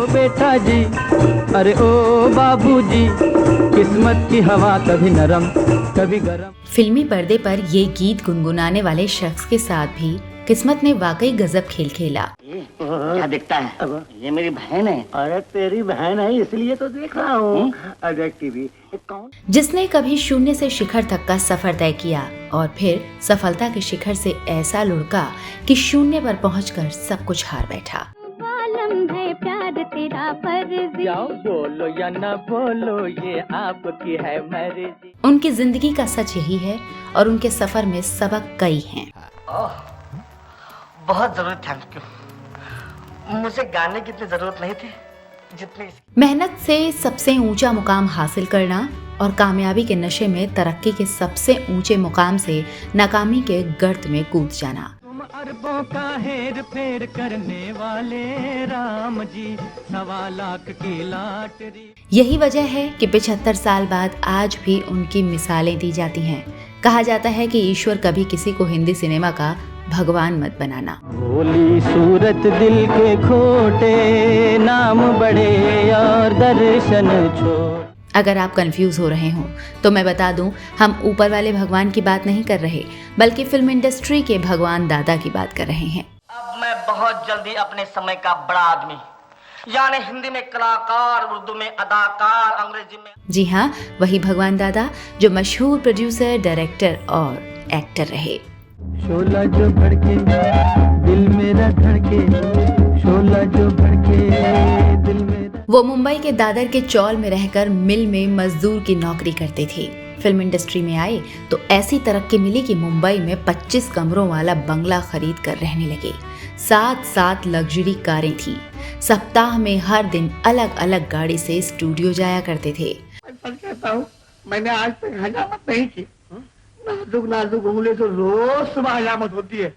बेटा जी, अरे ओ बाबूजी, किस्मत की हवा कभी नरम कभी गरम। फिल्मी पर्दे पर ये गीत गुनगुनाने वाले शख्स के साथ भी किस्मत ने वाकई गजब खेल खेला। क्या दिखता है? ये मेरी बहन है। अरे तेरी बहन है इसलिए तो देख रहा हूँ। टीवी कौन? जिसने कभी शून्य से शिखर तक का सफर तय किया और फिर सफलता के शिखर से ऐसा लुढ़का कि शून्य पर पहुंचकर सब कुछ हार बैठा। है प्यार तेरा फर्ज, जाओ बोलो या ना बोलो, ये आपकी है मर्जी। उनकी जिंदगी का सच यही है और उनके सफर में सबक कई हैं। बहुत जरूरत, थैंक यू। मुझे गाने की इतनी जरूरत नहीं थी जितनी। मेहनत से सबसे ऊंचा मुकाम हासिल करना और कामयाबी के नशे में तरक्की के सबसे ऊंचे मुकाम से नाकामी के गर्त में कूद जाना। तुम अरबों का हेर फेर करने वाले राम जी, 1.25 लाख की लॉटरी। यही वजह है कि 75 साल बाद आज भी उनकी मिसालें दी जाती हैं। कहा जाता है कि ईश्वर कभी किसी को हिंदी सिनेमा का भगवान मत बनाना। भोली सूरत दिल के खोटे, नाम बड़े और दर्शन छोटे। अगर आप कंफ्यूज हो रहे हो तो मैं बता दूं, हम ऊपर वाले भगवान की बात नहीं कर रहे, बल्कि फिल्म इंडस्ट्री के भगवान दादा की बात कर रहे हैं। अब मैं बहुत जल्दी अपने समय का बड़ा आदमी, यानी हिंदी में कलाकार, उर्दू में अदाकार, अंग्रेजी में। जी हाँ, वही भगवान दादा जो मशहूर प्रोड्यूसर, डायरेक्टर और एक्टर रहे। शोला जो भड़के दिल मेरा धड़के, शोला जो भड़के दिल मेरा। वो मुंबई के दादर के चौल में रहकर मिल में मजदूर की नौकरी करते थे। फिल्म इंडस्ट्री में आए तो ऐसी तरक्की मिली कि मुंबई में 25 कमरों वाला बंगला खरीद कर रहने लगे। 7 लग्जरी कारें थी। सप्ताह में हर दिन अलग अलग गाड़ी से स्टूडियो जाया करते थे। सच कहता हूँ, मैंने आज तक हजामत नहीं की। नाजुक उंगली तो रोज सुबह हजामत होती है।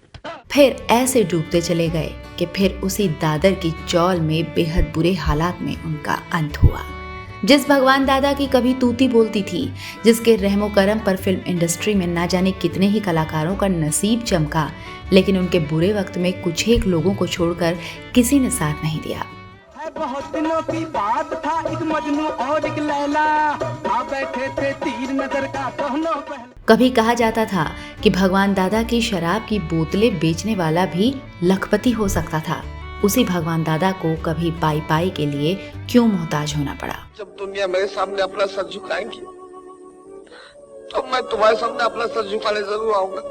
फिर ऐसे डूबते चले गए कि फिर उसी दादर की चौल में बेहद बुरे हालात में उनका अंत हुआ। जिस भगवान दादा की कभी तूती बोलती थी, जिसके रहमो करम पर फिल्म इंडस्ट्री में ना जाने कितने ही कलाकारों का नसीब चमका, लेकिन उनके बुरे वक्त में कुछ एक लोगों को छोड़कर किसी ने साथ नहीं दिया। बहुत दिनों की बात था, एक मजनू और एक लैला, आ बैठे थे तीर नजर का दोनों पहला। कभी कहा जाता था कि भगवान दादा की शराब की बोतलें बेचने वाला भी लखपति हो सकता था। उसी भगवान दादा को कभी पाई के लिए क्यों मोहताज होना पड़ा। जब दुनिया मेरे सामने अपना सर झुकाएंगी तो मैं तुम्हारे सामने अपना सर झुकाने जरूर आऊंगा।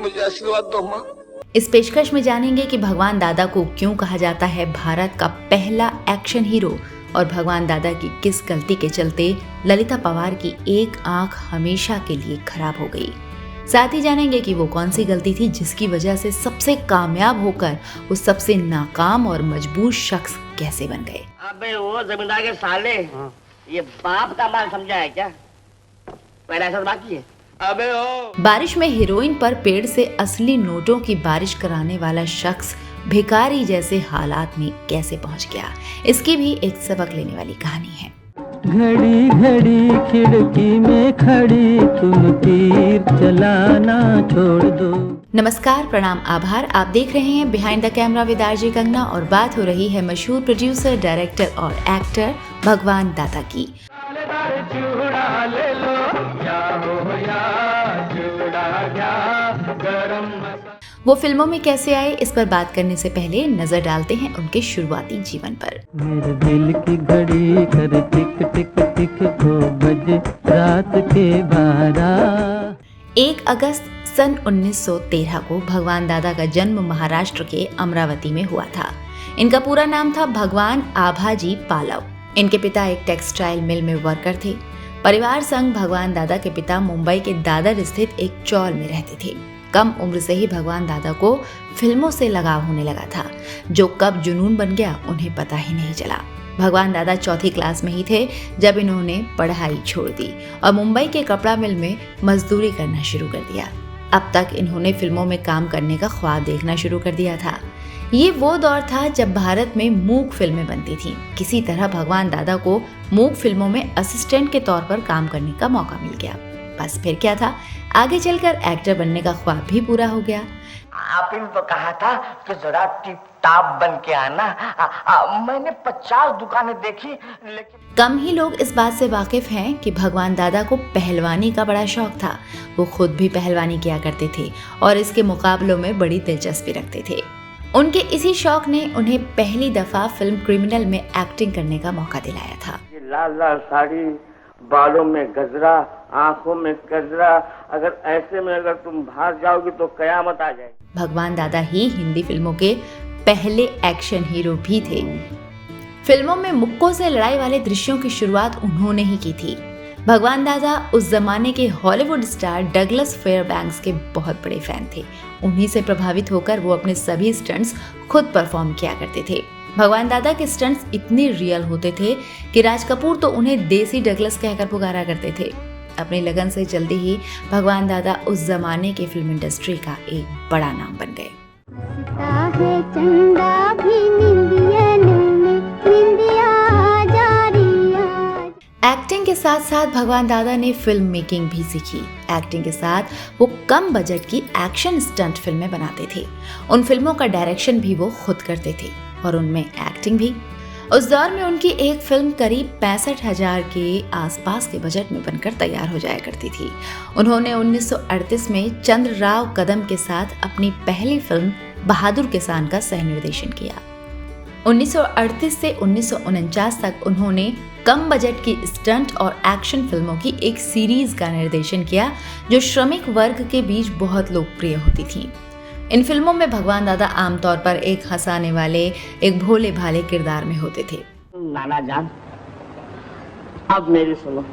मुझे आशीर्वाद दो माँ। इस पेशकश में जानेंगे कि भगवान दादा को क्यों कहा जाता है भारत का पहला एक्शन हीरो और भगवान दादा की किस गलती के चलते ललिता पवार की एक आंख हमेशा के लिए खराब हो गई। साथ ही जानेंगे कि वो कौन सी गलती थी जिसकी वजह से सबसे कामयाब होकर वो सबसे नाकाम और मजबूर शख्स कैसे बन गए। अबे वो जमींदार के साले, ये बाप का माल समझा है क्या? पहला ऐसा बाकी है। अबे ओ बारिश में हीरोइन पर पेड़ से असली नोटों की बारिश कराने वाला शख्स भिखारी जैसे हालात में कैसे पहुंच गया, इसकी भी एक सबक लेने वाली कहानी है। घड़ी घड़ी खिड़की में खड़ी, तुम तीर चलाना छोड़ दो। नमस्कार, प्रणाम, आभार। आप देख रहे हैं behind the camera with RJ Kangana और बात हो रही है मशहूर प्रोड्यूसर, डायरेक्टर और एक्टर भगवान दादा की। वो फिल्मों में कैसे आए, इस पर बात करने से पहले नजर डालते हैं उनके शुरुआती जीवन पर। मेरे दिल की घड़ी कर टिक टिक टिक 2 बजे रात के 12। 1 अगस्त सन 1913 को भगवान दादा का जन्म महाराष्ट्र के अमरावती में हुआ था। इनका पूरा नाम था भगवान आभाजी पालव। इनके पिता एक टेक्सटाइल मिल में वर्कर थे। परिवार संग भगवान दादा के पिता मुंबई के दादर स्थित एक चौल में रहते थे। कम उम्र से ही भगवान दादा को फिल्मों से लगाव होने लगा था, जो कब जुनून बन गया उन्हें पता ही नहीं चला। भगवान दादा 4th क्लास में ही थे जब इन्होंने पढ़ाई छोड़ दी और मुंबई के कपड़ा मिल में मजदूरी करना शुरू कर दिया। अब तक इन्होंने फिल्मों में काम करने का ख्वाब देखना शुरू कर दिया था। ये वो दौर था जब भारत में मूक फिल्में बनती थीं। किसी तरह भगवान दादा को मूक फिल्मों में असिस्टेंट के तौर पर काम करने का मौका मिल गया। बस फिर क्या था, आगे चलकर एक्टर बनने का ख्वाब भी पूरा हो गया। आप इन तो कहा था कि जरा टिप टॉप बन के आना। मैंने 50 दुकानें देखी, लेकिन कम ही लोग इस बात से वाकिफ हैं कि भगवान दादा को पहलवानी का बड़ा शौक था। वो खुद भी पहलवानी किया करते थे और इसके मुकाबलों में बड़ी दिलचस्पी रखते थे। उनके इसी शौक ने उन्हें पहली दफा फिल्म क्रिमिनल में एक्टिंग करने का मौका दिलाया था। लाल लाल साड़ी, बालों में गजरा, आंखों में कजरा, अगर ऐसे में अगर तुम भाग जाओगी तो कयामत आ जाएगी। भगवान दादा ही हिंदी फिल्मों के पहले एक्शन हीरो भी थे। फिल्मों में मुक्कों से लड़ाई वाले दृश्यों की शुरुआत उन्होंने ही की थी। भगवान दादा उस जमाने के हॉलीवुड स्टार डगलस फेयरबैंक्स के बहुत बड़े फैन थे। उन्हीं से प्रभावित होकर वो अपने सभी स्टंट्स खुद परफॉर्म किया करते थे। भगवान दादा के स्टंट्स इतने रियल होते थे कि राज कपूर तो उन्हें देसी डगलस कहकर पुकारा करते थे। अपनी लगन से जल्दी ही भगवान दादा उस जमाने के फिल्म इंडस्ट्री का एक बड़ा नाम बन गए। एक्टिंग के साथ साथ भगवान दादा ने फिल्म मेकिंग भी सीखी। एक्टिंग के साथ वो कम बजट की एक्शन स्टंट फिल्में बनाते थे। उन फिल्मों का डायरेक्शन भी वो खुद करते थे और उनमें एक्टिंग भी। उस दौर में उनकी एक फिल्म करीब 65,000 के आसपास के बजट में बनकर तैयार हो जाया करती थी। उन्होंने 1938 में चंद्रराव कदम के साथ अपनी पहली फिल्म बहादुर किसान का सह निर्देशन किया। 1938 से 1949 तक उन्होंने कम बजट की स्टंट और एक्शन फिल्मों की एक सीरीज का निर्देशन किया जो श्रमिक वर्ग के बीच बहुत लोकप्रिय होती थी। इन फिल्मों में भगवान दादा आमतौर पर एक हंसाने वाले, एक भोले भाले किरदार में होते थे। नाना जान, अब मेरी सुनो,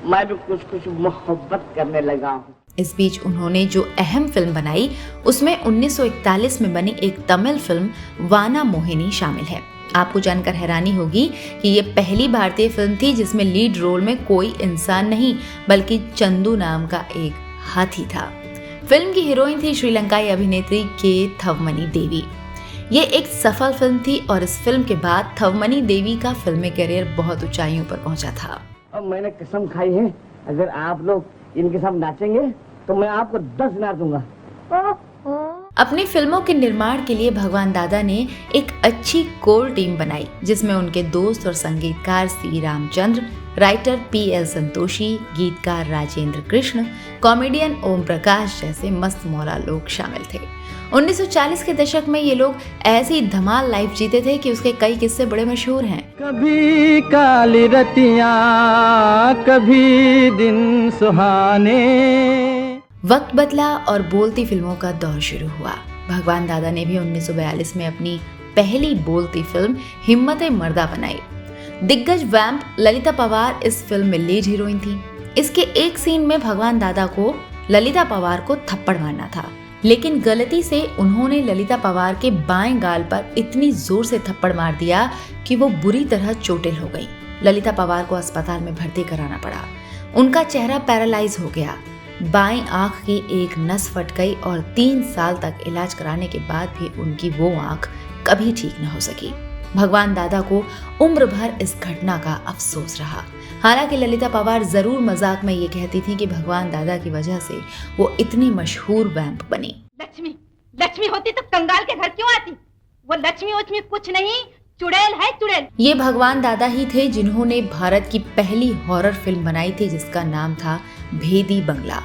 मैं भी कुछ कुछ मोहब्बत करने लगा हूँ। इस बीच उन्होंने जो अहम फिल्म बनाई उसमें 1941 में बनी एक तमिल फिल्म वाना मोहिनी शामिल है। आपको जानकर हैरानी होगी कि ये पहली भारतीय फिल्म थी जिसमें लीड रोल में कोई इंसान नहीं बल्कि चंदू नाम का एक हाथी था। फिल्म की हीरोइन थी श्रीलंकाई अभिनेत्री के थवमनी देवी। ये एक सफल फिल्म थी और इस फिल्म के बाद थवमनी देवी का फिल्मी करियर बहुत ऊंचाइयों पर पहुंचा था। अब मैंने कसम खाई है, अगर आप लोग इनके साथ नाचेंगे तो मैं आपको 10 दिनार दूंगा। अपनी फिल्मों के निर्माण के लिए भगवान दादा ने एक अच्छी कोर टीम बनाई जिसमें उनके दोस्त और संगीतकार सी रामचंद्र, राइटर पी.एल. संतोषी, गीतकार राजेंद्र कृष्ण, कॉमेडियन ओम प्रकाश जैसे मस्त मौला लोग शामिल थे। 1940 के दशक में ये लोग ऐसी धमाल लाइफ जीते थे कि उसके कई किस्से बड़े मशहूर हैं। कभी काली रतियां, कभी दिन सुहाने। वक्त बदला और बोलती फिल्मों का दौर शुरू हुआ। भगवान दादा ने भी 1942 में अपनी पहली बोलती फिल्म हिम्मते मर्दा बनाई। दिग्गज वैम्प ललिता पवार इस फिल्म में लीड हीरोइन थी। इसके एक सीन में भगवान दादा को ललिता पवार को थप्पड़ मारना था, लेकिन गलती से उन्होंने ललिता पवार के बाएं गाल पर इतनी जोर से थप्पड़ मार दिया कि वो बुरी तरह चोटिल हो गई। ललिता पवार को अस्पताल में भर्ती कराना पड़ा। उनका चेहरा पैरालाइज हो गया, बाएं आंख की एक नस फट गई और 3 साल तक इलाज कराने के बाद भी उनकी वो आंख कभी ठीक न हो सकी। भगवान दादा को उम्र भर इस घटना का अफसोस रहा। हालांकि ललिता पवार जरूर मजाक में ये कहती थी कि भगवान दादा की वजह से वो इतनी मशहूर वैम्प बनी। लक्ष्मी होती तो कंगाल के घर क्यों आती? वो लक्ष्मी कुछ नहीं, चुड़ैल है चुड़ैल। ये भगवान दादा ही थे जिन्होंने भारत की पहली हॉरर फिल्म बनाई थी जिसका नाम था भेदी बंगला।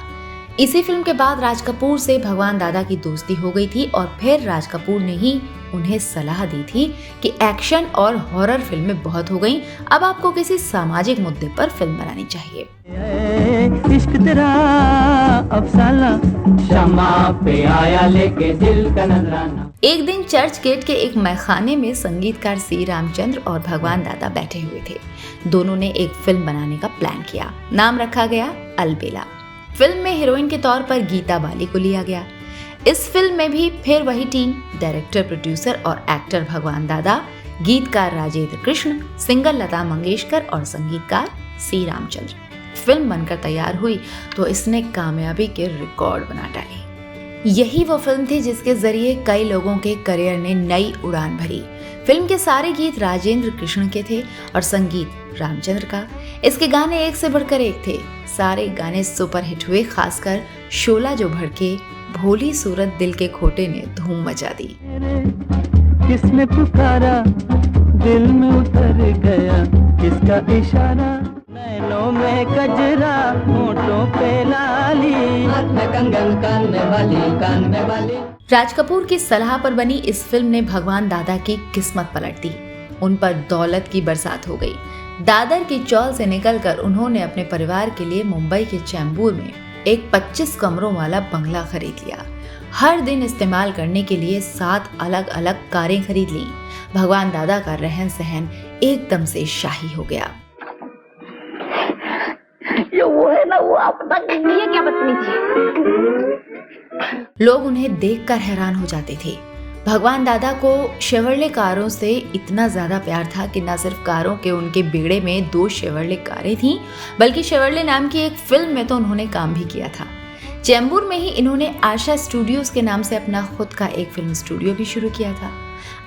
इसी फिल्म के बाद राज कपूर से भगवान दादा की दोस्ती हो गई थी और फिर राज कपूर ने ही उन्हें सलाह दी थी कि एक्शन और हॉरर फिल्में बहुत हो गईं, अब आपको किसी सामाजिक मुद्दे पर फिल्म बनानी चाहिए। इश्क तेरा अफसाना शमा पे आया लेके दिल का नजराना। एक दिन चर्च गेट के एक मैखाने में संगीतकार सी रामचंद्र और भगवान दादा बैठे हुए थे। दोनों ने एक फिल्म बनाने का प्लान किया। नाम रखा गया अलबेला। फिल्म में हीरोइन के तौर पर गीता बाली को लिया गया। इस फिल्म में भी फिर वही टीम, डायरेक्टर, प्रोड्यूसर और एक्टर भगवान दादा, गीतकार राजेंद्र कृष्ण, सिंगर लता मंगेशकर और संगीतकार सी रामचंद्र। फिल्म बनकर तैयार हुई तो इसने कामयाबी के रिकॉर्ड बना डाले। यही वो फिल्म थी जिसके जरिए कई लोगों के करियर ने नई उड़ान भरी। फिल्म के सारे गीत राजेंद्र कृष्ण के थे और संगीत रामचंद्र का। इसके गाने एक से बढ़कर एक थे। सारे गाने सुपर हिट हुए, खासकर शोला जो भड़के, भोली सूरत दिल के खोटे ने धूम मचा दी। किसने पुकारा, दिल में उतर गया किसका इशारा, नैनों में कजरा होठों पे लाली, हाथ में कंगन कान में वाली। राज कपूर की सलाह पर बनी इस फिल्म ने भगवान दादा की किस्मत पलट दी। उन पर दौलत की बरसात हो गई। दादर की चौल से निकलकर उन्होंने अपने परिवार के लिए मुंबई के चैम्बूर में एक 25 कमरों वाला बंगला खरीद लिया। हर दिन इस्तेमाल करने के लिए 7 अलग अलग कारें खरीद ली। भगवान दादा का रहन सहन एकदम से शाही हो गया। ये वो है ना, वो अपना ये क्या बदतमीजी। लोग उन्हें देखकर हैरान हो जाते थे। भगवान दादा को शेवर्ले कारों से इतना ज्यादा प्यार था कि न सिर्फ कारों के उनके बेड़े में 2 शेवर्ले कारें थीं, बल्कि शेवर्ले नाम की एक फिल्म में तो उन्होंने काम भी किया था। चैम्बूर में ही इन्होंने आशा स्टूडियोज के नाम से अपना खुद का एक फिल्म स्टूडियो भी शुरू किया था।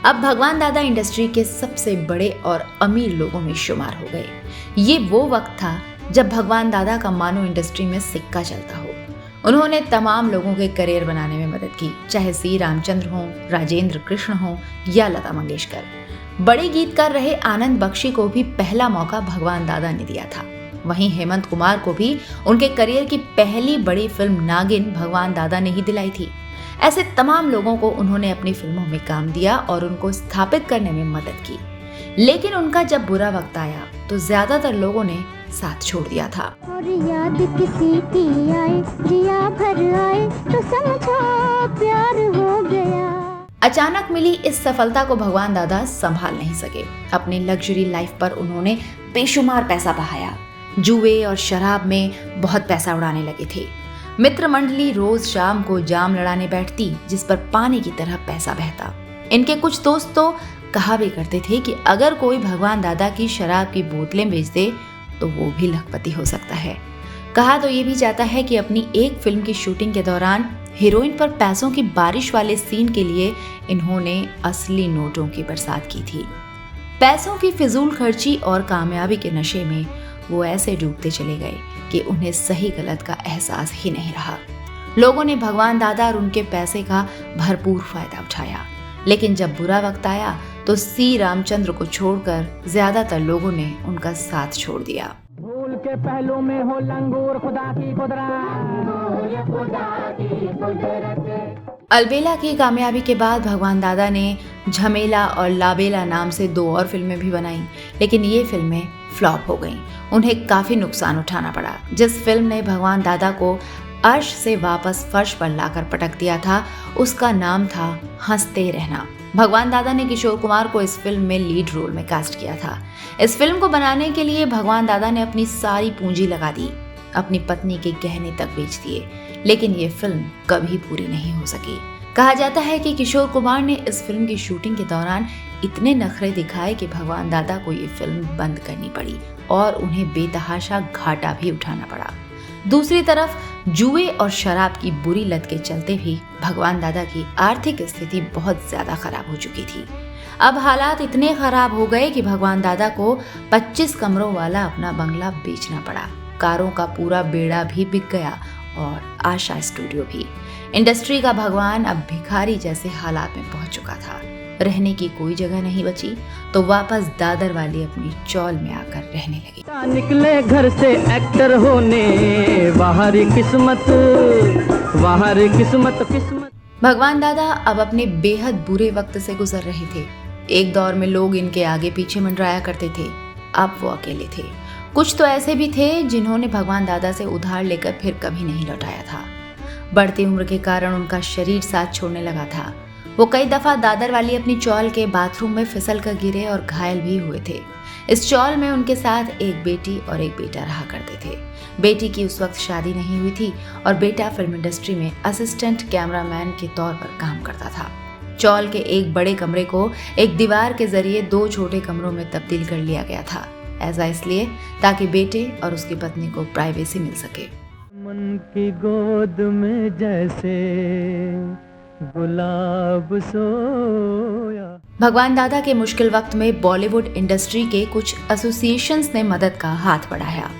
अब भगवान दादा इंडस्ट्री के सबसे बड़े और अमीर लोगों में शुमार हो गए। ये वो वक्त था जब भगवान दादा का मानो इंडस्ट्री में सिक्का चलता हो। उन्होंने तमाम लोगों के करियर बनाने में मदद की, चाहे सी रामचंद्र हों, राजेंद्र कृष्ण हों या लता मंगेशकर। बड़े गीतकार रहे आनंद बख्शी को भी पहला मौका भगवान दादा ने दिया था। वहीं हेमंत कुमार को भी उनके करियर की पहली बड़ी फिल्म नागिन भगवान दादा ने ही दिलाई थी। ऐसे तमाम लोगों को उन्होंने अपनी फिल्मों में काम दिया और उनको स्थापित करने में मदद की। लेकिन उनका जब बुरा वक्त आया तो ज्यादातर लोगों ने साथ छोड़ दिया था। और याद किसी की आए, जिया भर आए तो समझो प्यार हो गया। अचानक मिली इस सफलता को भगवान दादा संभाल नहीं सके। अपनी लग्जरी लाइफ पर उन्होंने बेशुमार पैसा बहाया। जुए और शराब में बहुत पैसा उड़ाने लगे थे। मित्र मंडली रोज शाम को जाम लड़ाने बैठती, जिस पर पानी की तरह पैसा बहता। इनके कुछ दोस्त तो कहा भी करते थे कि अगर कोई भगवान दादा की शराब की बोतलें बेच दे तो वो भी लखपति हो सकता है। कहा तो ये भी जाता है कि अपनी एक फिल्म की शूटिंग के दौरान हीरोइन पर पैसों की बारिश वाले सीन के लिए इन्होंने असली नोटों की बरसात की थी। पैसों की फिजूल खर्ची और कामयाबी के नशे में वो ऐसे डूबते चले गए कि उन्हें सही गलत का एहसास ही नहीं रहा। लोगों ने भगवान दादा और उनके पैसे का भरपूर फायदा उठाया। लेकिन जब बुरा वक्त आया तो सी रामचंद्र को छोड़कर ज्यादातर लोगों ने उनका साथ छोड़ दिया। भूल के पहलू में हो लंगूर खुदा की कुदरत। अलबेला की कामयाबी के बाद भगवान दादा ने झमेला और लाबेला नाम से 2 और फिल्में भी बनाई, लेकिन ये फिल्में फ्लॉप हो गईं। उन्हें काफी नुकसान उठाना पड़ा। जिस फिल्म ने भगवान दादा को अर्श से वापस फर्श पर लाकर पटक दिया था, उसका नाम था हंसते रहना। भगवान दादा ने किशोर कुमार को इस फिल्म में लीड रोल में कास्ट किया था। इस फिल्म को बनाने के लिए भगवान दादा ने अपनी सारी पूंजी लगा दी, अपनी पत्नी के गहने तक बेच दिए, लेकिन ये फिल्म कभी पूरी नहीं हो सकी। कहा जाता है कि किशोर कुमार ने इस फिल्म की शूटिंग के दौरान इतने नखरे दिखाए कि भगवान दादा को ये फिल्म बंद करनी पड़ी और उन्हें बेतहाशा घाटा भी उठाना पड़ा। दूसरी तरफ जुए और शराब की बुरी लत के चलते भी भगवान दादा की आर्थिक स्थिति बहुत ज्यादा खराब हो चुकी थी। अब हालात इतने खराब हो गए कि भगवान दादा को 25 कमरों वाला अपना बंगला बेचना पड़ा। कारों का पूरा बेड़ा भी बिक गया और आशा स्टूडियो भी। इंडस्ट्री का भगवान अब भिखारी जैसे हालात में पहुंच चुका था। रहने की कोई जगह नहीं बची तो वापस दादर वाली अपनी चौल में आकर रहने लगे। निकले घर से एक्टर होने, बाहर किस्मत। भगवान दादा अब अपने बेहद बुरे वक्त से गुजर रहे थे। एक दौर में लोग इनके आगे पीछे मंडराया करते थे, अब वो अकेले थे। कुछ तो ऐसे भी थे जिन्होंने भगवान दादा से उधार लेकर फिर कभी नहीं लौटाया था। बढ़ती उम्र के कारण उनका शरीर साथ छोड़ने लगा था। वो कई दफा दादर वाली अपनी चौल के बाथरूम में फिसल कर गिरे और घायल भी हुए थे। इस चौल में उनके साथ एक बेटी और एक बेटा रहा करते थे। बेटी की उस वक्त शादी नहीं हुई थी और बेटा फिल्म इंडस्ट्री में असिस्टेंट कैमरामैन के तौर पर काम करता था। चौल के एक बड़े कमरे को एक दीवार के जरिए 2 छोटे कमरों में तब्दील कर लिया गया था। ऐसा इसलिए ताकि बेटे और उसकी पत्नी को प्राइवेसी मिल सके। मन की गोद में जैसे गुलाब सोया। भगवान दादा के मुश्किल वक्त में बॉलीवुड इंडस्ट्री के कुछ एसोसिएशंस ने मदद का हाथ बढ़ाया।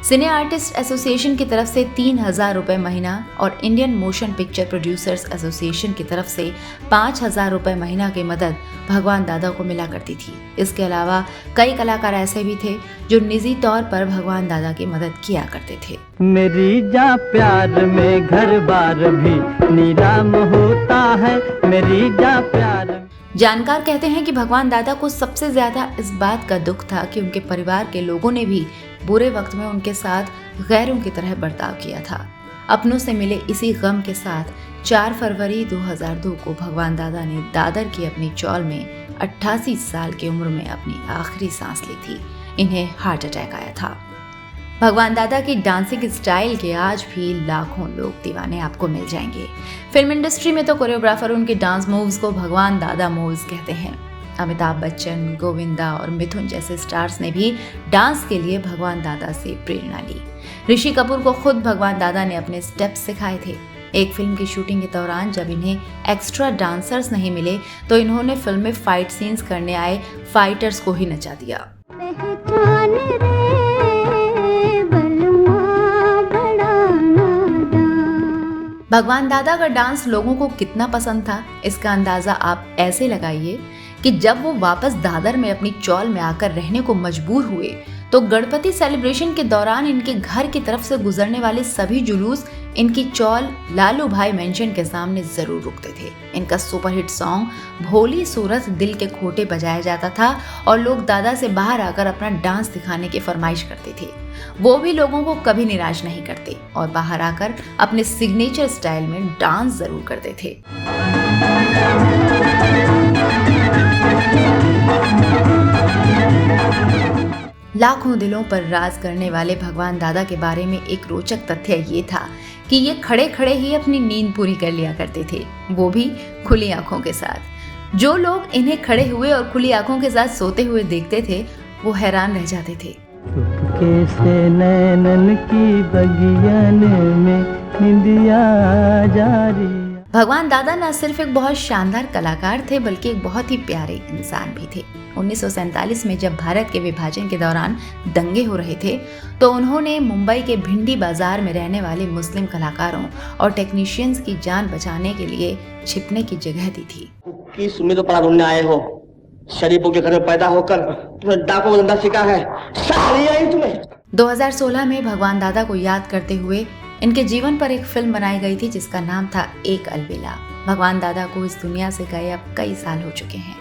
सिने आर्टिस्ट एसोसिएशन की तरफ से 3,000 रुपए महीना और Indian motion picture producers association की तरफ से 5,000 रुपए महीना की मदद भगवान दादा को मिला करती थी। इसके अलावा कई कलाकार ऐसे भी थे जो निजी तौर पर भगवान दादा की मदद किया करते थे। मेरी जा प्यार में घर बार भी नीलाम होता है, मेरी जा प्यार। जानकार कहते हैं कि भगवान दादा को सबसे ज्यादा इस बात का दुख था कि उनके परिवार के लोगों ने भी बुरे वक्त में उनके साथ गैरों की तरह बर्ताव किया था। अपनों से मिले इसी गम के साथ 4 फरवरी 2002 को भगवान दादा ने दादर की अपनी चौल में 88 साल की उम्र में अपनी आखिरी सांस ली थी। इन्हें हार्ट अटैक आया था। भगवान दादा की डांसिंग स्टाइल के आज भी लाखों लोग दीवाने आपको मिल जाएंगे। फिल्म इंडस्ट्री में तो कोरियोग्राफर उनके डांस मूव्स को भगवान दादा मूव्स कहते हैं। अमिताभ बच्चन, गोविंदा और मिथुन जैसे स्टार्स ने भी डांस के लिए भगवान दादा से प्रेरणा ली। ऋषि कपूर को खुद भगवान दादा ने अपने स्टेप्स सिखाए थे। एक फिल्म की शूटिंग के दौरान जब इन्हें एक्स्ट्रा डांसर्स नहीं मिले तो इन्होंने फिल्म में फाइट सीन्स करने आए फाइटर्स को ही नचा दिया। भगवान दादा का डांस लोगों को कितना पसंद था, इसका अंदाजा आप ऐसे लगाइए कि जब वो वापस दादर में अपनी चौल में आकर रहने को मजबूर हुए तो गणपति सेलिब्रेशन के दौरान इनके घर की तरफ से गुजरने वाले सभी जुलूस इनकी चौल लालू भाई मेंशन के सामने जरूर रुकते थे। इनका सुपरहिट सॉन्ग भोली सूरत दिल के खोटे बजाया जाता था और लोग दादा से बाहर आकर अपना डांस दिखाने की फरमाइश करते थे। वो भी लोगों को कभी निराश नहीं करते और बाहर आकर अपने सिग्नेचर स्टाइल में डांस जरूर करते थे। लाखों दिलों पर राज करने वाले भगवान दादा के बारे में एक रोचक तथ्य ये था कि ये खड़े खड़े ही अपनी नींद पूरी कर लिया करते थे, वो भी खुली आंखों के साथ। जो लोग इन्हें खड़े हुए और खुली आंखों के साथ सोते हुए देखते थे वो हैरान रह जाते थे। चुपके से नैनन की बगियन में निंदिया जा रही। भगवान दादा न सिर्फ एक बहुत शानदार कलाकार थे बल्कि एक बहुत ही प्यारे इंसान भी थे। 1947 में जब भारत के विभाजन के दौरान दंगे हो रहे थे तो उन्होंने मुंबई के भिंडी बाजार में रहने वाले मुस्लिम कलाकारों और टेक्नीशियंस की जान बचाने के लिए छिपने की जगह दी थी। किस उम्मीद पर ढूंढने आए हो? शरीफों के घर में पैदा होकर तुम्हें डाकू का धंधा सीखा है, शर्म नहीं आई तुम्हें? 2016 में भगवान दादा को याद करते हुए इनके जीवन पर एक फिल्म बनाई गई थी जिसका नाम था एक अलविदा। भगवान दादा को इस दुनिया से गए अब कई साल हो चुके हैं,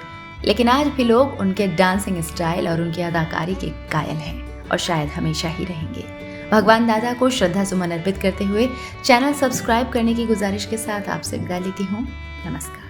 लेकिन आज भी लोग उनके डांसिंग स्टाइल और उनकी अदाकारी के कायल हैं और शायद हमेशा ही रहेंगे। भगवान दादा को श्रद्धा सुमन अर्पित करते हुए चैनल सब्सक्राइब करने की गुजारिश के साथ आपसे विदा लेती हूँ। नमस्कार।